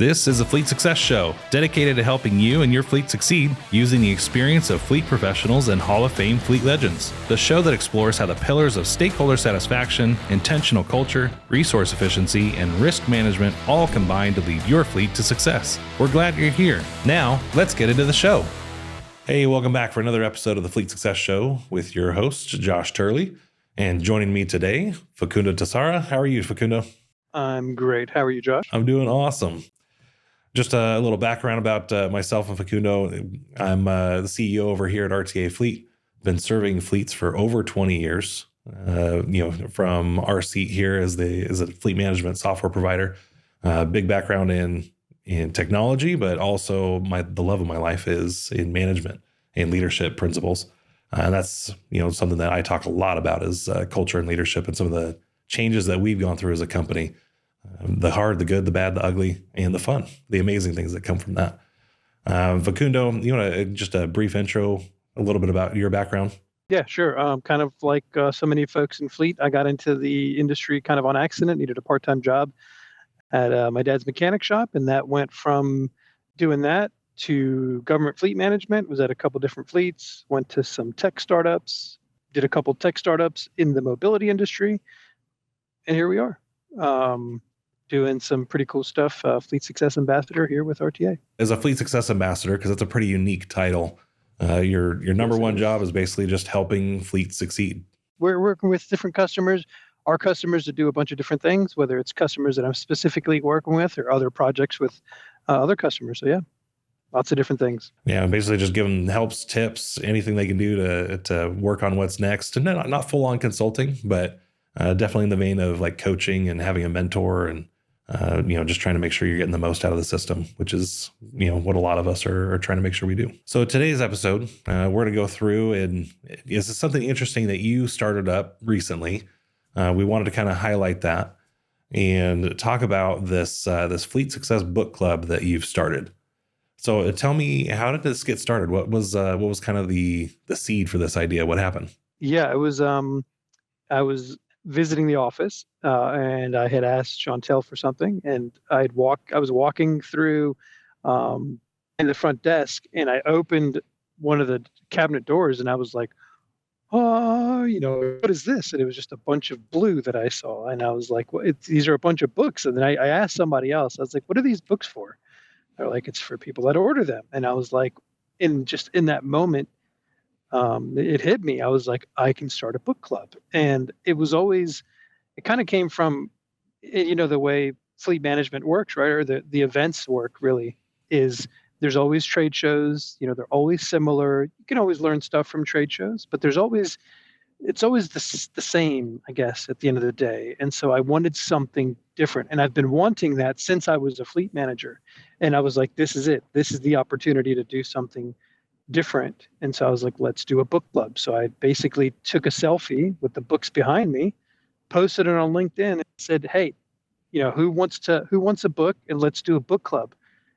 This is a Fleet Success Show, dedicated to helping you and your fleet succeed using the experience of fleet professionals and Hall of Fame fleet legends. The show that explores how the pillars of stakeholder satisfaction, intentional culture, resource efficiency, and risk management all combine to lead your fleet to success. We're glad you're here. Now, let's get into the show. Hey, welcome back for another episode of the Fleet Success Show with your host, Josh Turley. And joining me today, Facundo Tassara. How are you, Facundo? I'm great. How are you, Josh? I'm doing awesome. Just a little background about myself and Facundo. I'm the CEO over here at RTA Fleet. Been serving fleets for over 20 years. From our seat here as a fleet management software provider. Big background in technology, but also the love of my life is in management and leadership principles. And that's something that I talk a lot about is culture and leadership and some of the changes that we've gone through as a company. The hard, the good, the bad, the ugly, and the fun, the amazing things that come from that. Facundo, you want to just a brief intro, a little bit about your background? Yeah, sure. Kind of like so many folks in fleet, I got into the industry kind of on accident, needed a part-time job at my dad's mechanic shop. And that went from doing that to government fleet management, was at a couple different fleets, went to some tech startups, did a couple tech startups in the mobility industry. And here we are. Doing some pretty cool stuff, Fleet Success Ambassador here with RTA. As a Fleet Success Ambassador, because it's a pretty unique title, your number one job is basically just helping fleets succeed. We're working with different customers, our customers to do a bunch of different things, whether it's customers that I'm specifically working with or other projects with other customers. So yeah, lots of different things. Yeah, basically just give them helps, tips, anything they can do to work on what's next. And not full on consulting, but definitely in the vein of like coaching and having a mentor and, just trying to make sure you're getting the most out of the system, which is, what a lot of us are trying to make sure we do. So today's episode, we're going to go through and this is something interesting that you started up recently. We wanted to kind of highlight that and talk about this Fleet Success book club that you've started. So tell me, how did this get started? What was kind of the seed for this idea? What happened? Yeah, it was, I was visiting the office and I had asked Chantel for something, and I was walking through in the front desk, and I opened one of the cabinet doors and I was like, oh, what is this? And it was just a bunch of blue that I saw. And I was like, these are a bunch of books. And then I asked somebody else, I was like, what are these books for? They're like, it's for people that order them. And I was like, in that moment, it hit me. I was like, I can start a book club. And it kind of came from, the way fleet management works, right? Or the events work really is there's always trade shows, they're always similar. You can always learn stuff from trade shows, but it's always the same, I guess, at the end of the day. And so I wanted something different. And I've been wanting that since I was a fleet manager. And I was like, this is it. This is the opportunity to do something different. And so I was like, let's do a book club. So I basically took a selfie with the books behind me, posted it on LinkedIn, and said, hey, who wants a book, and let's do a book club.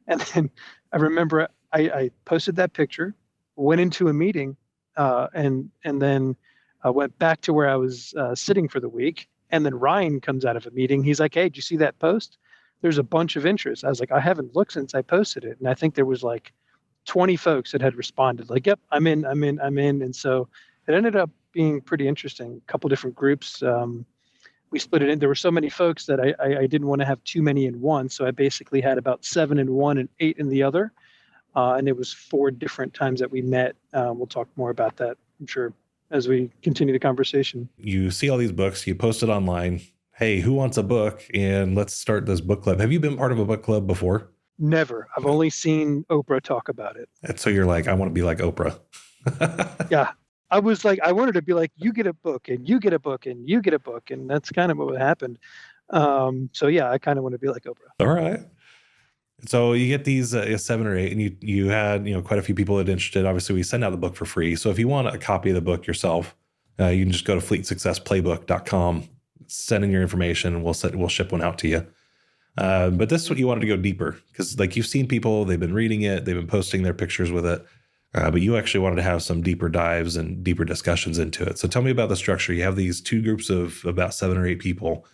And then I remember I posted that picture, went into a meeting, and then I went back to where I was sitting for the week. And then Ryan comes out of a meeting. He's like, hey, did you see that post? There's a bunch of interest. I was like, I haven't looked since I posted it. And I think there was like 20 folks that had responded like, yep, I'm in. And so it ended up being pretty interesting. A couple different groups. We split it in. There were so many folks that I didn't want to have too many in one. So I basically had about 7 in one and 8 in the other. And it was 4 different times that we met. We'll talk more about that, I'm sure, as we continue the conversation. You see all these books, you post it online. Hey, who wants a book? And let's start this book club. Have you been part of a book club before? Never. I've only seen Oprah talk about it. And so you're like, I want to be like Oprah. Yeah. I was like, I wanted to be like, you get a book and you get a book and you get a book. And that's kind of what happened. So yeah, I kind of want to be like Oprah. All right. So you get these 7 or 8, and you had quite a few people that are interested. Obviously, we send out the book for free. So if you want a copy of the book yourself, you can just go to fleetsuccessplaybook.com, send in your information, and we'll ship one out to you. But this is what you wanted to go deeper, because like you've seen people, they've been reading it, they've been posting their pictures with it, but you actually wanted to have some deeper dives and deeper discussions into it. So tell me about the structure. You have these 2 groups of about 7 or 8 people.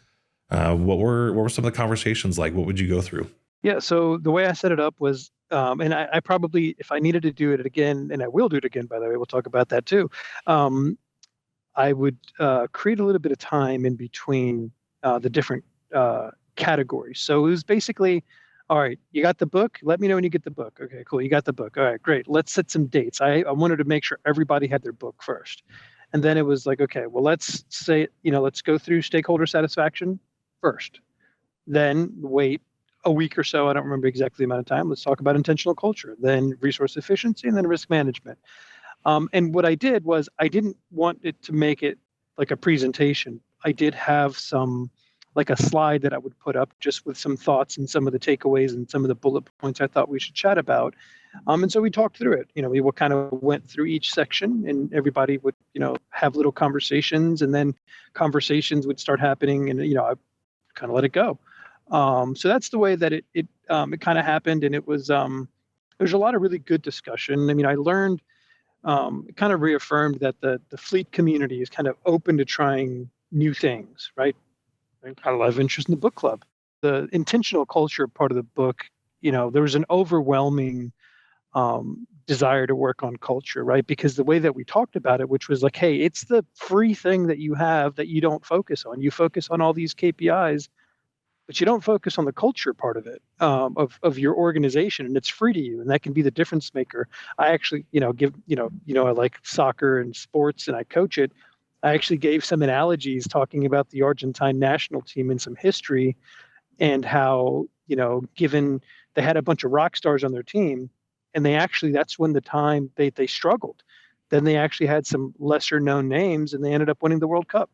What were some of the conversations like? What would you go through? Yeah. So the way I set it up was, and I probably, if I needed to do it again, and I will do it again, by the way, we'll talk about that too. Um, I would create a little bit of time in between the different categories. So it was basically, all right, you got the book. Let me know when you get the book. Okay, cool. You got the book. All right, great. Let's set some dates. I wanted to make sure everybody had their book first. And then it was like, okay, well, let's say, let's go through stakeholder satisfaction first. Then wait a week or so. I don't remember exactly the amount of time. Let's talk about intentional culture, then resource efficiency, and then risk management. And what I did was I didn't want it to make it like a presentation. I did have like a slide that I would put up just with some thoughts and some of the takeaways and some of the bullet points I thought we should chat about. And so we talked through it. We kind of went through each section, and everybody would, have little conversations, and then conversations would start happening, and I kind of let it go. So that's the way that it kind of happened, and it was there's a lot of really good discussion. I mean, I learned. It kind of reaffirmed that the fleet community is kind of open to trying new things, right? I got a lot of interest in the book club. The intentional culture part of the book, there was an overwhelming desire to work on culture, right? Because the way that we talked about it, which was like, hey, it's the free thing that you have that you don't focus on. You focus on all these KPIs, but you don't focus on the culture part of it, of your organization, and it's free to you, and that can be the difference maker. I actually, I like soccer and sports, and I coach it. I actually gave some analogies talking about the Argentine national team and some history, and how, given they had a bunch of rock stars on their team, and that's when the time they struggled. Then they actually had some lesser known names, and they ended up winning the World Cup.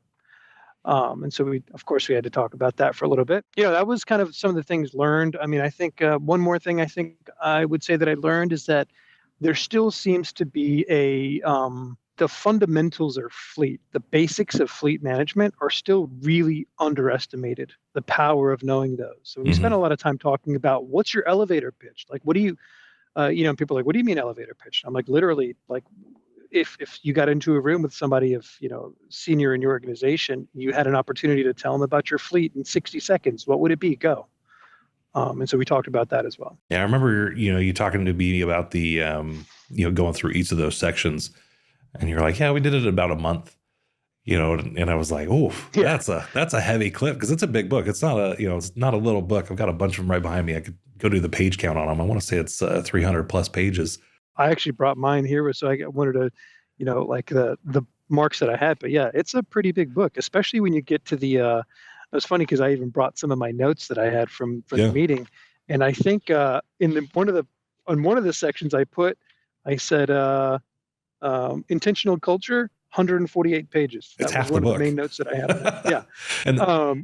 And so of course, we had to talk about that for a little bit. That was kind of some of the things learned. I mean, I think one more thing I think I would say that I learned is that there still seems to be the fundamentals of fleet, the basics of fleet management are still really underestimated, the power of knowing those. So we spent a lot of time talking about what's your elevator pitch? Like, what do you, people are like, what do you mean elevator pitch? I'm like, literally, like, if you got into a room with somebody of senior in your organization, you had an opportunity to tell them about your fleet in 60 seconds, what would it be? Go. And so we talked about that as well. Yeah, I remember you talking to me about the going through each of those sections, and you're like, yeah, we did it in about a month, and I was like, oh, yeah. that's a heavy clip, because it's a big book. It's not it's not a little book. I've got a bunch of them right behind me. I could go do the page count on them. I want to say it's 300 plus pages. I actually brought mine here, so I wanted to, like the marks that I had. But yeah, it's a pretty big book, especially when you get to the. It was funny because I even brought some of my notes that I had from the meeting, and I think in one of the sections I said intentional culture. 148 pages. It's that half was one the book. Of the main notes that I had. Yeah, and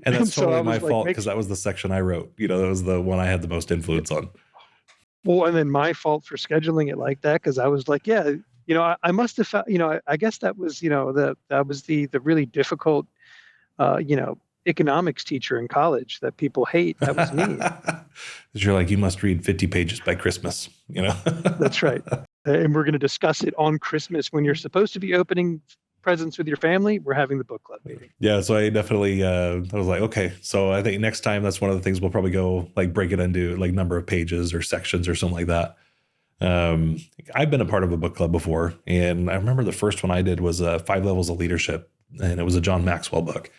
that's totally my fault, because that was the section I wrote. That was the one I had the most influence on. Well, and then my fault for scheduling it like that, because I was like, yeah, I must have found, I guess that was, that was the really difficult, economics teacher in college that people hate. That was me. You're like, you must read 50 pages by Christmas, That's right. And we're going to discuss it on Christmas when you're supposed to be opening presents with your family. We're having the book club meeting. Yeah. So I definitely, I was like, okay, so I think next time that's one of the things we'll probably go like break it into like number of pages or sections or something like that. I've been a part of a book club before, and I remember the first one I did was 5 Levels of Leadership, and it was a John Maxwell book.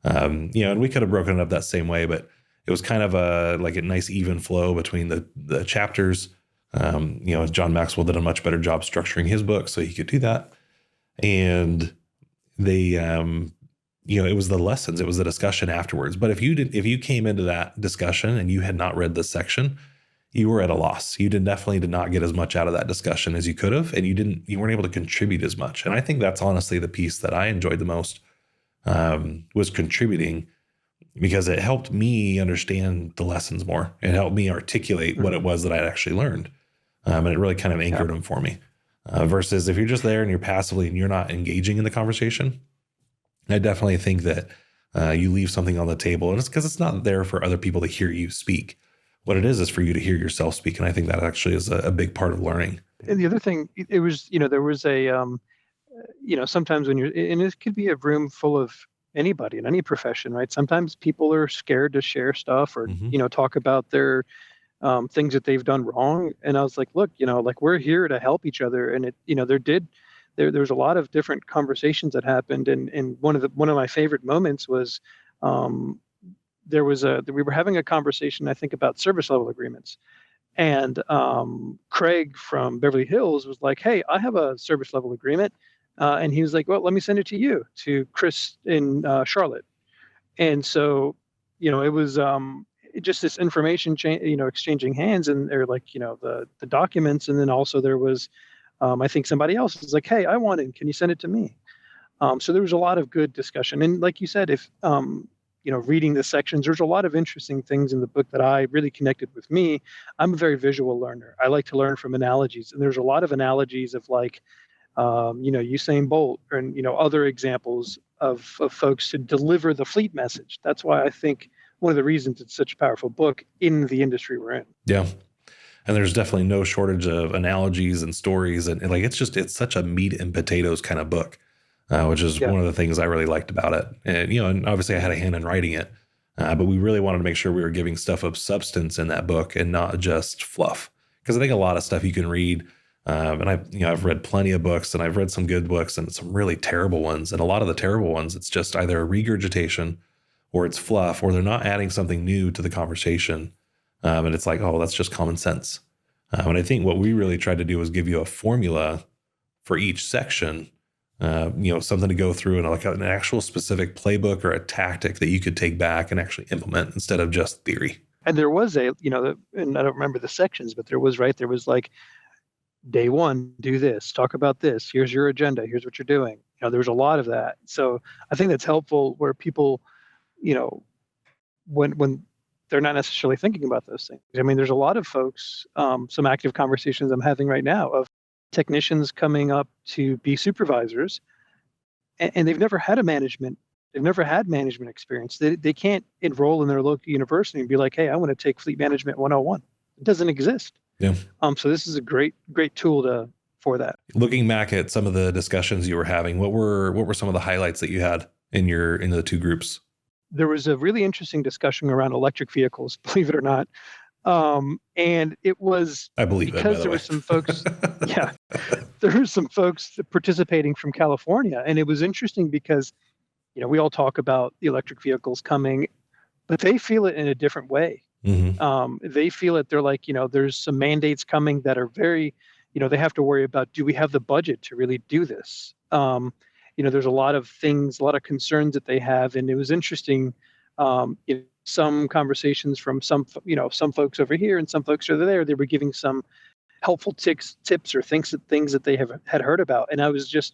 And we could have broken it up that same way, but it was kind of a nice even flow between the chapters. John Maxwell did a much better job structuring his book, so he could do that. And they, it was the lessons, it was the discussion afterwards. But if you came into that discussion and you had not read this section, you were at a loss. You definitely did not get as much out of that discussion as you could have, and you weren't able to contribute as much. And I think that's honestly the piece that I enjoyed the most, was contributing, because it helped me understand the lessons more. It helped me articulate what it was that I'd actually learned. And it really kind of anchored them for me. Versus if you're just there and you're passively and you're not engaging in the conversation, I definitely think that you leave something on the table, and it's because it's not there for other people to hear you speak. What it is for you to hear yourself speak. And I think that actually is a big part of learning. And the other thing, it was, there was a, sometimes when and it could be a room full of anybody in any profession, right? Sometimes people are scared to share stuff or, talk about their things that they've done wrong. And I was like, look, like we're here to help each other. And there's a lot of different conversations that happened. And one of my favorite moments was, um, we were having a conversation, I think, about service level agreements. And Craig from Beverly Hills was like, "Hey, I have a service level agreement," and he was like, "Well, let me send it to you, to Chris in Charlotte." And so, it was just this information exchanging hands, and they're like, the documents, and then also there was, I think somebody else was like, "Hey, I want it. Can you send it to me?" So there was a lot of good discussion, and like you said, if reading the sections, there's a lot of interesting things in the book that I really connected with me. I'm a very visual learner. I like to learn from analogies, and there's a lot of analogies of like, Usain Bolt, and other examples of folks to deliver the fleet message. That's why I think one of the reasons it's such a powerful book in the industry we're in. Yeah. And there's definitely no shortage of analogies and stories. And like, it's such a meat and potatoes kind of book, which is Yeah. one of the things I really liked about it. And, and obviously I had a hand in writing it, but we really wanted to make sure we were giving stuff of substance in that book and not just fluff. Because I think a lot of stuff you can read, and I've read plenty of books, and I've read some good books and some really terrible ones. And a lot of the terrible ones, it's just either a regurgitation or it's fluff, or they're not adding something new to the conversation. And it's like, oh, that's just common sense. And I think what we really tried to do was give you a formula for each section, something to go through, and like an actual specific playbook or a tactic that you could take back and actually implement instead of just theory. And there was and I don't remember the sections, but there was like, day one, do this, talk about this, here's your agenda, here's what you're doing. There was a lot of that. So I think that's helpful where people, when they're not necessarily thinking about those things. I mean, there's a lot of folks, some active conversations I'm having right now of technicians coming up to be supervisors, and they've never had management experience. They can't enroll in their local university and be like, hey, I want to take Fleet Management 101. It doesn't exist. Yeah. So this is a great tool for that. Looking back at some of the discussions you were having, what were some of the highlights that you had in the two groups? There was a really interesting discussion around electric vehicles, believe it or not. And it was, I believe because there were some folks, yeah, there were some folks participating from California. And it was interesting because, we all talk about the electric vehicles coming, but they feel it in a different way. Mm-hmm. They feel it. They're like, there's some mandates coming that are very, they have to worry about, do we have the budget to really do this? There's a lot of things, a lot of concerns that they have. And it was interesting, some conversations from some folks over here and some folks over there, they were giving some helpful tips or things that they had heard about. And I was just,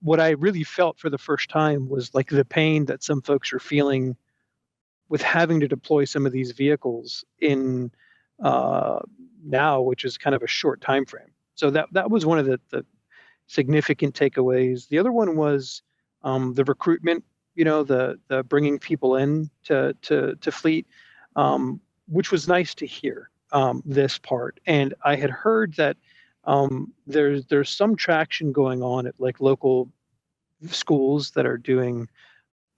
what I really felt for the first time was like the pain that some folks are feeling with having to deploy some of these vehicles in now, which is kind of a short time frame. So that was one of the significant takeaways. The other one was the recruitment, the bringing people in to Fleet, which was nice to hear, this part. And I had heard that there's some traction going on at like local schools that are doing,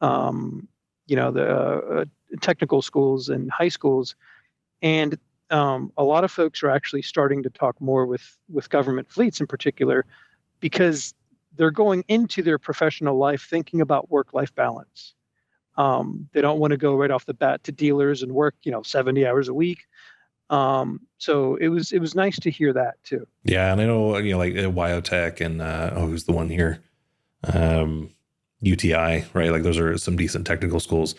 the technical schools and high schools. And a lot of folks are actually starting to talk more with government fleets in particular, because they're going into their professional life thinking about work-life balance. They don't want to go right off the bat to dealers and work, 70 hours a week. So it was nice to hear that too. Yeah. And I know, like Wyotech and, who's the one here? UTI, right? Like those are some decent technical schools.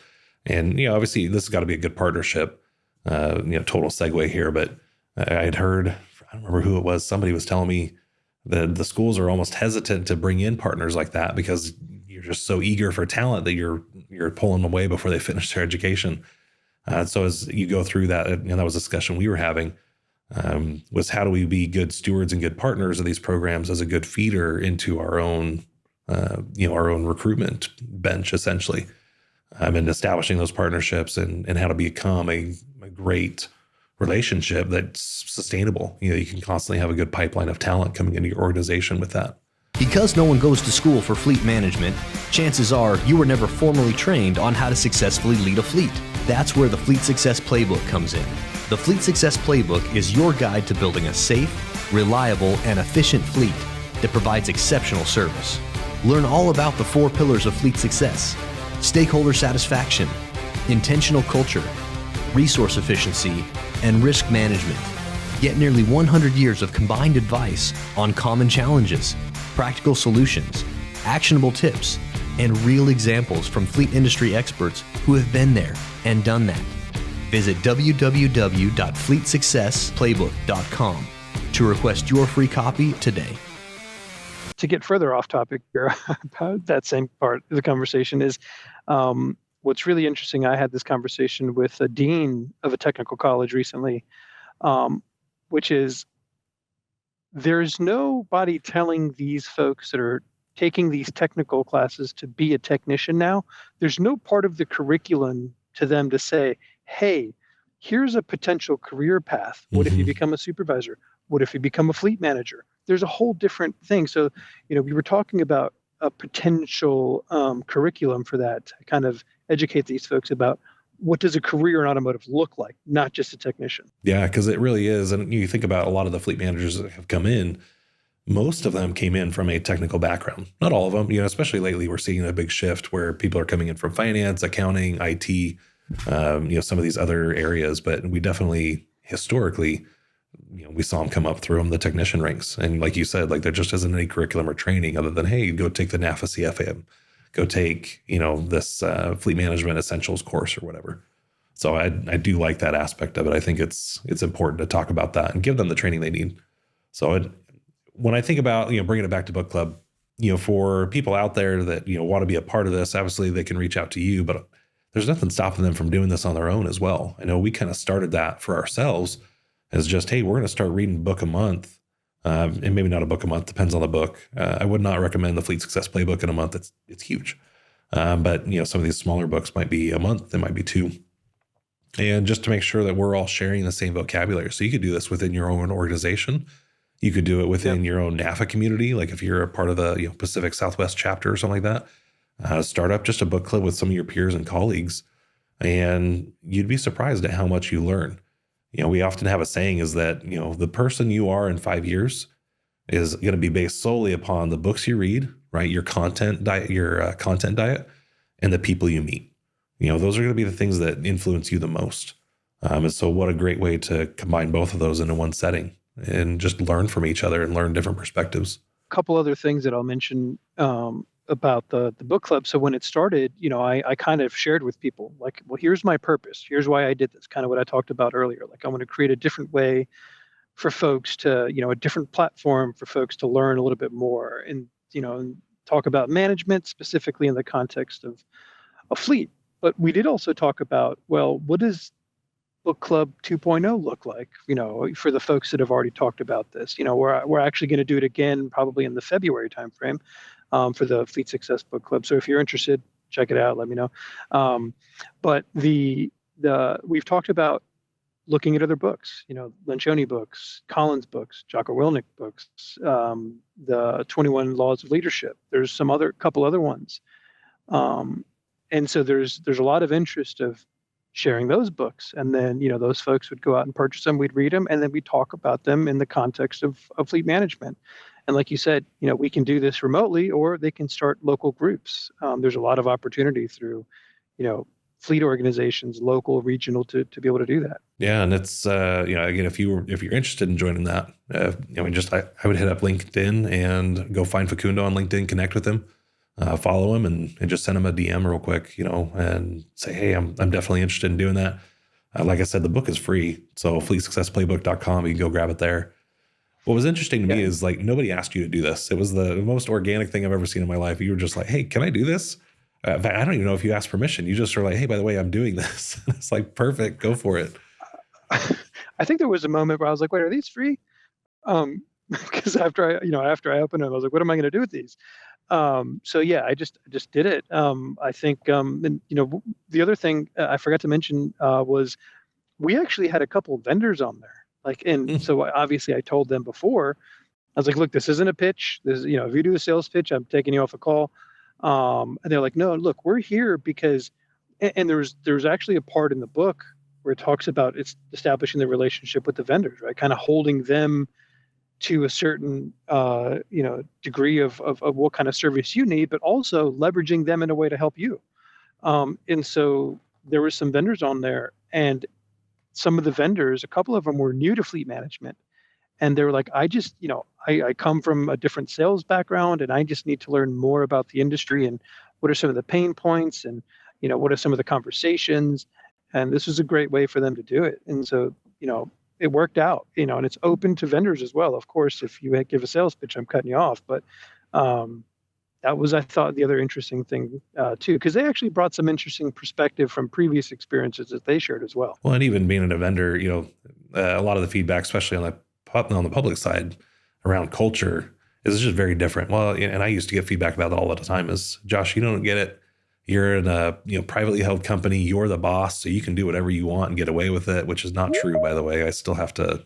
And, obviously this has got to be a good partnership, total segue here, but I had heard, I don't remember who it was. Somebody was telling me that the schools are almost hesitant to bring in partners like that because you're just so eager for talent that you're pulling them away before they finish their education. So as you go through that, and that was a discussion we were having, was how do we be good stewards and good partners of these programs as a good feeder into our own recruitment bench, essentially, and establishing those partnerships and how to become a great relationship that's sustainable. You can constantly have a good pipeline of talent coming into your organization with that. Because no one goes to school for fleet management, chances are you were never formally trained on how to successfully lead a fleet. That's where the Fleet Success Playbook comes in. The Fleet Success Playbook is your guide to building a safe, reliable, and efficient fleet that provides exceptional service. Learn all about the 4 pillars of fleet success: stakeholder satisfaction, intentional culture, resource efficiency, and risk management. Get nearly 100 years of combined advice on common challenges, practical solutions, actionable tips, and real examples from fleet industry experts who have been there and done that. Visit www.fleetsuccessplaybook.com to request your free copy today. To get further off topic here about that same part of the conversation is what's really interesting. I had this conversation with a dean of a technical college recently, which is there's nobody telling these folks that are taking these technical classes to be a technician now. There's no part of the curriculum to them to say, hey, here's a potential career path. What if you become a supervisor? What if you become a fleet manager? There's a whole different thing. So, we were talking about a potential curriculum for that to kind of educate these folks about what does a career in automotive look like, not just a technician. Yeah, because it really is. And you think about a lot of the fleet managers that have come in, most of them came in from a technical background. Not all of them, especially lately, we're seeing a big shift where people are coming in from finance, accounting, IT, some of these other areas. But we definitely historically, we saw them come up through the technician ranks. And like you said, like there just isn't any curriculum or training other than, hey, go take the NAFA CFM, go take, this fleet management essentials course or whatever. So I do like that aspect of it. I think it's important to talk about that and give them the training they need. So when I think about, bringing it back to book club, for people out there that, want to be a part of this, obviously they can reach out to you, but there's nothing stopping them from doing this on their own as well. I know we kind of started that for ourselves as just, hey, we're going to start reading a book a month. And maybe not a book a month, depends on the book. I would not recommend the Fleet Success Playbook in a month. It's huge. But some of these smaller books might be a month, they might be 2. And just to make sure that we're all sharing the same vocabulary. So you could do this within your own organization. You could do it within your own NAFA community. Like if you're a part of the Pacific Southwest chapter or something like that, start up just a book club with some of your peers and colleagues. And you'd be surprised at how much you learn. We often have a saying is that, the person you are in 5 years is going to be based solely upon the books you read, right? Your content diet, and the people you meet. Those are going to be the things that influence you the most. And so what a great way to combine both of those into one setting and just learn from each other and learn different perspectives. A couple other things that I'll mention about the book club. So when it started, I kind of shared with people like, well, here's my purpose. Here's why I did this, kind of what I talked about earlier. Like I want to create a different way for folks to, a different platform for folks to learn a little bit more and, and talk about management specifically in the context of a fleet. But we did also talk about, well, what does Book Club 2.0 look like, for the folks that have already talked about this? We're actually going to do it again probably in the February timeframe for the Fleet Success Book Club. So if you're interested, check it out. Let me know. But we've talked about looking at other books, Lencioni books, Collins books, Jocko Willink books, the 21 Laws of Leadership. There's couple other ones. And so there's a lot of interest of sharing those books. And then, those folks would go out and purchase them, we'd read them, and then we talk about them in the context of fleet management. And like you said, we can do this remotely, or they can start local groups. There's a lot of opportunity through, fleet organizations, local, regional, to be able to do that. Yeah. And it's, again, if you're interested in joining that, I would hit up LinkedIn and go find Facundo on LinkedIn, connect with him. Follow him and just send him a DM real quick, and say, hey, I'm definitely interested in doing that. Like I said, the book is free. So fleetsuccessplaybook.com, you can go grab it there. What was interesting to me is like, nobody asked you to do this. It was the most organic thing I've ever seen in my life. You were just like, hey, can I do this? In fact, I don't even know if you asked permission. You just were like, hey, by the way, I'm doing this. It's like, perfect. Go for it. I think there was a moment where I was like, wait, are these free? Because after I opened them, I was like, what am I going to do with these? So yeah, I just did it. I think, and the other thing I forgot to mention was we actually had a couple of vendors on there. So obviously I told them before, I was like, look, this isn't a pitch. This, if you do a sales pitch, I'm taking you off a call. And they're like, no, look, we're here because, and there's actually a part in the book where it talks about it's establishing the relationship with the vendors, right? Kind of holding them to a certain, degree of what kind of service you need, but also leveraging them in a way to help you. And so there were some vendors on there, and some of the vendors, a couple of them were new to fleet management. And they were like, I come from a different sales background, and I just need to learn more about the industry and what are some of the pain points, and what are some of the conversations. And this was a great way for them to do it. And so, it worked out, and it's open to vendors as well. Of course, if you give a sales pitch, I'm cutting you off. But that was, I thought, the other interesting thing too, because they actually brought some interesting perspective from previous experiences that they shared as well. Well, and even being a vendor, a lot of the feedback, especially on the public side around culture, is just very different. Well, and I used to get feedback about that all the time is, Josh, you don't get it. You're in a privately held company. You're the boss, so you can do whatever you want and get away with it, which is not true, by the way. I still have to,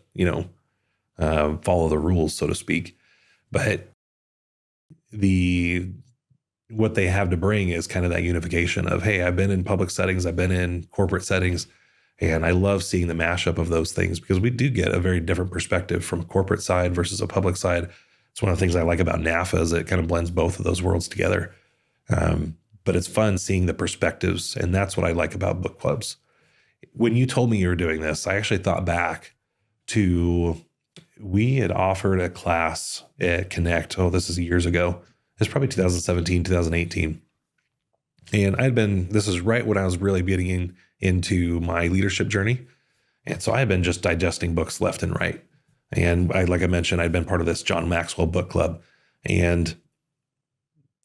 follow the rules, so to speak. But what they have to bring is kind of that unification of, hey, I've been in public settings, I've been in corporate settings, and I love seeing the mashup of those things because we do get a very different perspective from a corporate side versus a public side. It's one of the things I like about NAFA is it kind of blends both of those worlds together. But it's fun seeing the perspectives, and that's what I like about book clubs. When you told me you were doing this, I actually thought back to, we had offered a class at Connect. Oh, this is years ago. It's probably 2017, 2018. And this is right when I was really getting into my leadership journey. And so I had been just digesting books left and right. And like I mentioned, I'd been part of this John Maxwell book club. And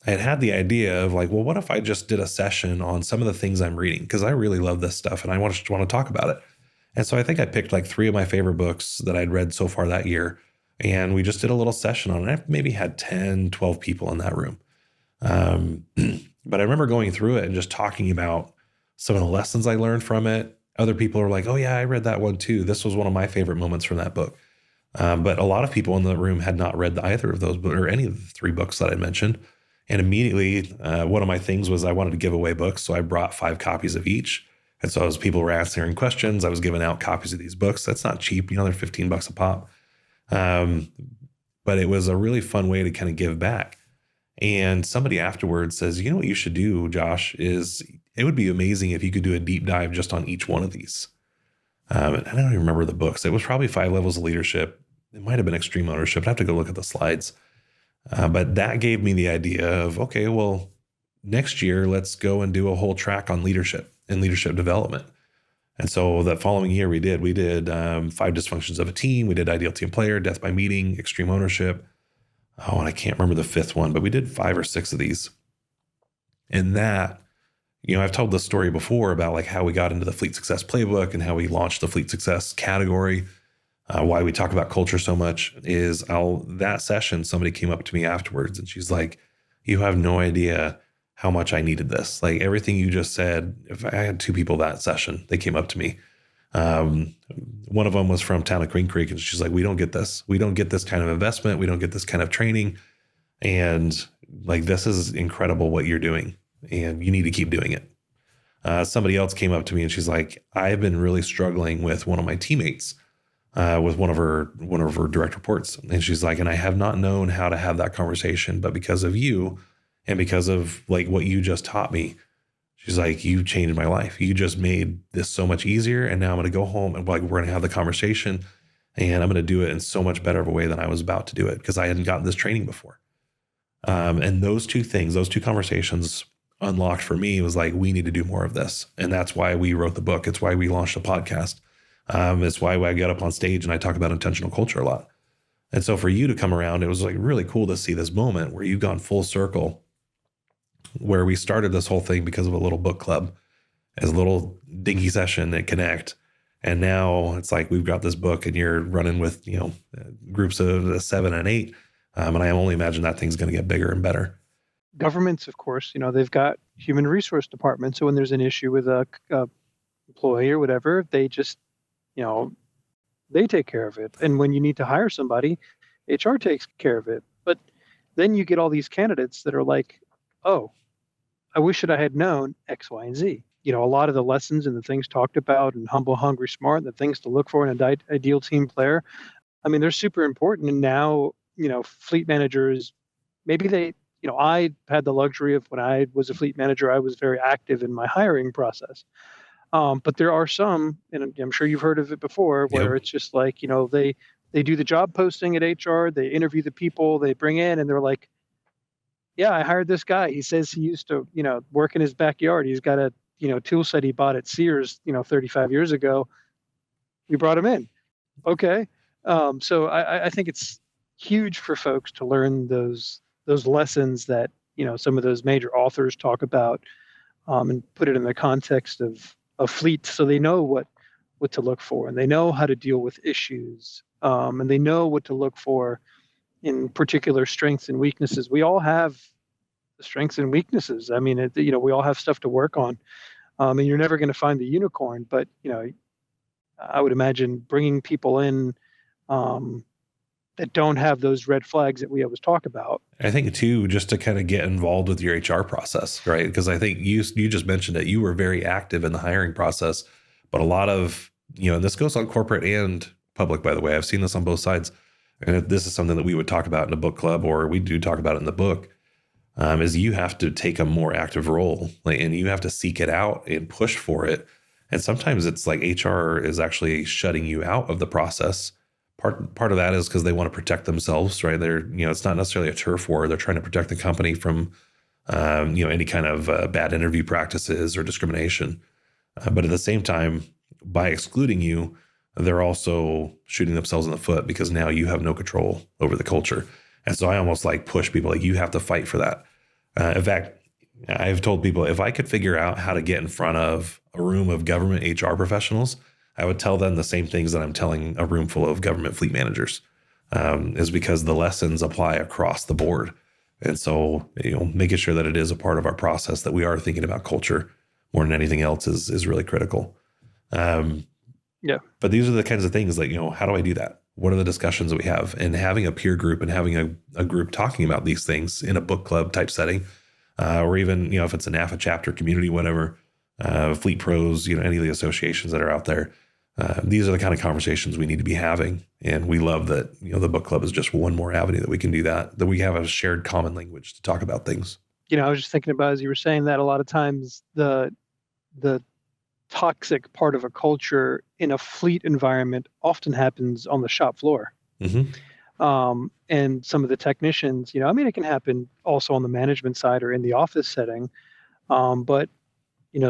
I had the idea of like, well, what if I just did a session on some of the things I'm reading? Because I really love this stuff and I want to talk about it. And so I think I picked like 3 of my favorite books that I'd read so far that year. And we just did a little session on it. I maybe had 10, 12 people in that room. But I remember going through it and just talking about some of the lessons I learned from it. Other people are like, oh yeah, I read that one too. This was one of my favorite moments from that book. But a lot of people in the room had not read either of those or any of the 3 books that I mentioned. And immediately, one of my things was I wanted to give away books. So I brought 5 copies of each. And so as people were answering questions, I was giving out copies of these books. That's not cheap. They're $15 a pop. But it was a really fun way to kind of give back. And somebody afterwards says, what you should do, Josh, is it would be amazing if you could do a deep dive just on each one of these. And I don't even remember the books. It was probably 5 Levels of Leadership. It might have been Extreme Ownership. I'd have to go look at the slides. But that gave me the idea of, okay, well, next year, let's go and do a whole track on leadership and leadership development. And so that following year we did 5 Dysfunctions of a Team. We did Ideal Team Player, Death by Meeting, Extreme Ownership. Oh, and I can't remember the 5th one, but we did 5 or 6 of these. And that, I've told this story before about like how we got into the Fleet Success Playbook and how we launched the Fleet Success category. Why we talk about culture so much is that session, somebody came up to me afterwards and she's like, you have no idea how much I needed this. Like everything you just said, if I had 2 people that session, they came up to me. One of them was from town of Queen Creek and she's like, we don't get this. We don't get this kind of investment. We don't get this kind of training. And like, this is incredible what you're doing and you need to keep doing it. Somebody else came up to me and she's like, I've been really struggling with one of my teammates. With one of her direct reports. And she's like, and I have not known how to have that conversation, but because of you and because of like what you just taught me, she's like, you changed my life. You just made this so much easier. And now I'm going to go home and like, we're going to have the conversation and I'm going to do it in so much better of a way than I was about to do it because I hadn't gotten this training before. And those 2 things, those 2 conversations unlocked for me was like, we need to do more of this. And that's why we wrote the book. It's why we launched a podcast. It's why I get up on stage and I talk about intentional culture a lot. And so for you to come around, it was like really cool to see this moment where you've gone full circle, where we started this whole thing because of a little book club as a little dinky session at Connect. And now it's like, we've got this book and you're running with, groups of 7 and 8. And I only imagine that thing's going to get bigger and better. Governments, of course, they've got human resource departments. So when there's an issue with a employee or whatever, they just, they take care of it. And when you need to hire somebody, HR takes care of it. But then you get all these candidates that are like, oh, I wish that I had known X, Y, and Z. A lot of the lessons and the things talked about and humble, hungry, smart, the things to look for in an ideal team player. I mean, they're super important. And now, fleet managers, maybe they, I had the luxury of when I was a fleet manager, I was very active in my hiring process. But there are some, and I'm sure you've heard of it before, where it's just like, they do the job posting at HR, they interview the people they bring in, and they're like, yeah, I hired this guy. He says he used to, work in his backyard. He's got a, tool set he bought at Sears, 35 years ago. We brought him in. Okay. So I think it's huge for folks to learn those lessons that, some of those major authors talk about, and put it in the context of fleet, so they know what to look for, and they know how to deal with issues, and they know what to look for in particular strengths and weaknesses. We all have the strengths and weaknesses. I mean, we all have stuff to work on, and you're never going to find the unicorn. But I would imagine bringing people in that don't have those red flags that we always talk about. I think too, just to kind of get involved with your HR process, right? Because I think you just mentioned it. You were very active in the hiring process, but a lot of, and this goes on corporate and public, by the way. I've seen this on both sides. And this is something that we would talk about in a book club, or we do talk about it in the book, is you have to take a more active role, and you have to seek it out and push for it. And sometimes it's like HR is actually shutting you out of the process. Part of that is because they want to protect themselves, right? They're, it's not necessarily a turf war. They're trying to protect the company from, any kind of bad interview practices or discrimination. But at the same time, by excluding you, they're also shooting themselves in the foot, because now you have no control over the culture. And so I almost like push people, like, you have to fight for that. In fact, I've told people, if I could figure out how to get in front of a room of government HR professionals, I would tell them the same things that I'm telling a room full of government fleet managers, is because the lessons apply across the board. And so, making sure that it is a part of our process, that we are thinking about culture more than anything else is really critical. Yeah. But these are the kinds of things like, how do I do that? What are the discussions that we have? And having a peer group and having a group talking about these things in a book club type setting, or even, if it's an AFA chapter community, whatever, Fleet Pros, any of the associations that are out there, these are the kind of conversations we need to be having. And we love that, the book club is just one more avenue that we can do that we have a shared common language to talk about things. I was just thinking about, as you were saying that, a lot of times the toxic part of a culture in a fleet environment often happens on the shop floor. Mm-hmm. And some of the technicians, it can happen also on the management side or in the office setting. But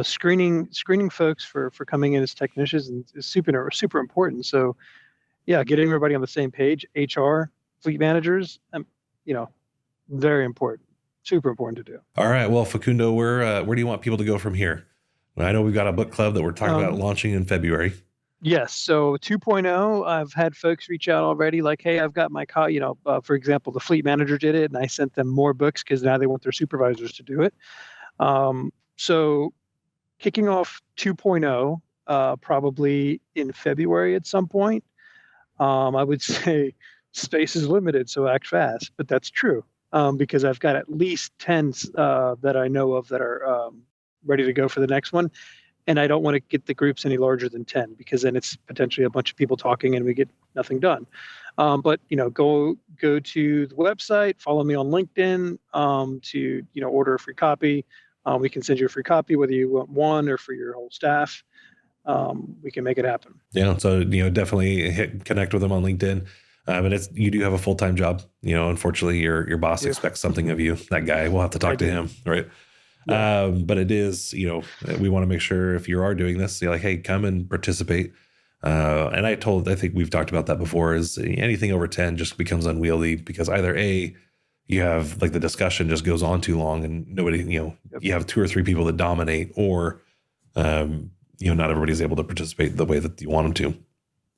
screening folks for coming in as technicians is super important. So yeah, getting everybody on the same page, HR, fleet managers, very important, super important to do. All right. Well, Facundo, where do you want people to go from here? I know we've got a book club that we're talking about launching in February. Yes. So 2.0, I've had folks reach out already like, hey, I've got my for example, the fleet manager did it, and I sent them more books because now they want their supervisors to do it. So kicking off 2.0, probably in February at some point. I would say space is limited, so act fast, but that's true, because I've got at least 10 that I know of that are ready to go for the next one. And I don't want to get the groups any larger than 10, because then it's potentially a bunch of people talking and we get nothing done. But go to the website, follow me on LinkedIn, to order a free copy. We can send you a free copy, whether you want one or for your whole staff. We can make it happen. Yeah. So, definitely connect with them on LinkedIn. But you do have a full-time job. Unfortunately, your boss expects something of you. That guy, we'll have to talk to him, right? Yeah. But it is, we want to make sure if you are doing this, you're like, hey, come and participate. And I think we've talked about that before, is anything over 10 just becomes unwieldy, because either you have like the discussion just goes on too long and nobody, you have 2 or 3 people that dominate, or, not everybody's able to participate the way that you want them to.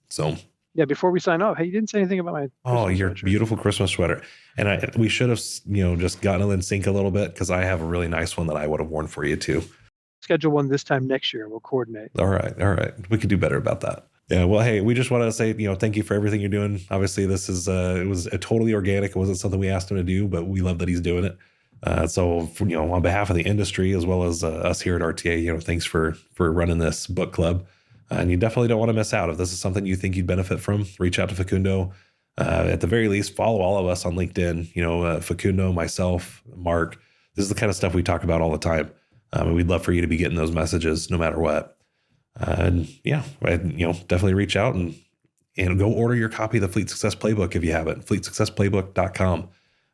So. Yeah. Before we sign off, hey, you didn't say anything about my your beautiful Christmas sweater. And we should have, just gotten it in sync a little bit, because I have a really nice one that I would have worn for you too. Schedule one this time next year. We'll coordinate. All right. We could do better about that. Yeah, well, hey, we just want to say, thank you for everything you're doing. Obviously, this is it was totally organic. It wasn't something we asked him to do, but we love that he's doing it. So, on behalf of the industry as well as us here at RTA, thanks for running this book club. And you definitely don't want to miss out. If this is something you think you'd benefit from, reach out to Facundo. At the very least, follow all of us on LinkedIn. Facundo, myself, Mark. This is the kind of stuff we talk about all the time. And we'd love for you to be getting those messages no matter what. And definitely reach out and go order your copy of the Fleet Success Playbook if you have it. FleetSuccessPlaybook.com.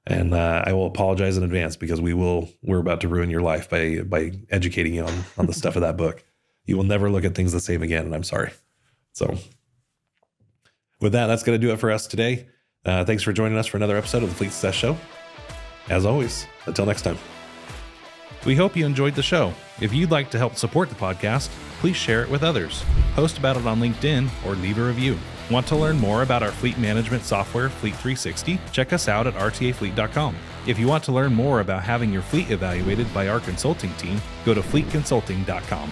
And I will apologize in advance because we're about to ruin your life by educating you on the stuff of that book. You will never look at things the same again, and I'm sorry. So with that's going to do it for us today. Thanks for joining us for another episode of the Fleet Success Show. As always, until next time. We hope you enjoyed the show. If you'd like to help support the podcast, please share it with others. Post about it on LinkedIn or leave a review. Want to learn more about our fleet management software, Fleet 360? Check us out at rtafleet.com. If you want to learn more about having your fleet evaluated by our consulting team, go to fleetconsulting.com.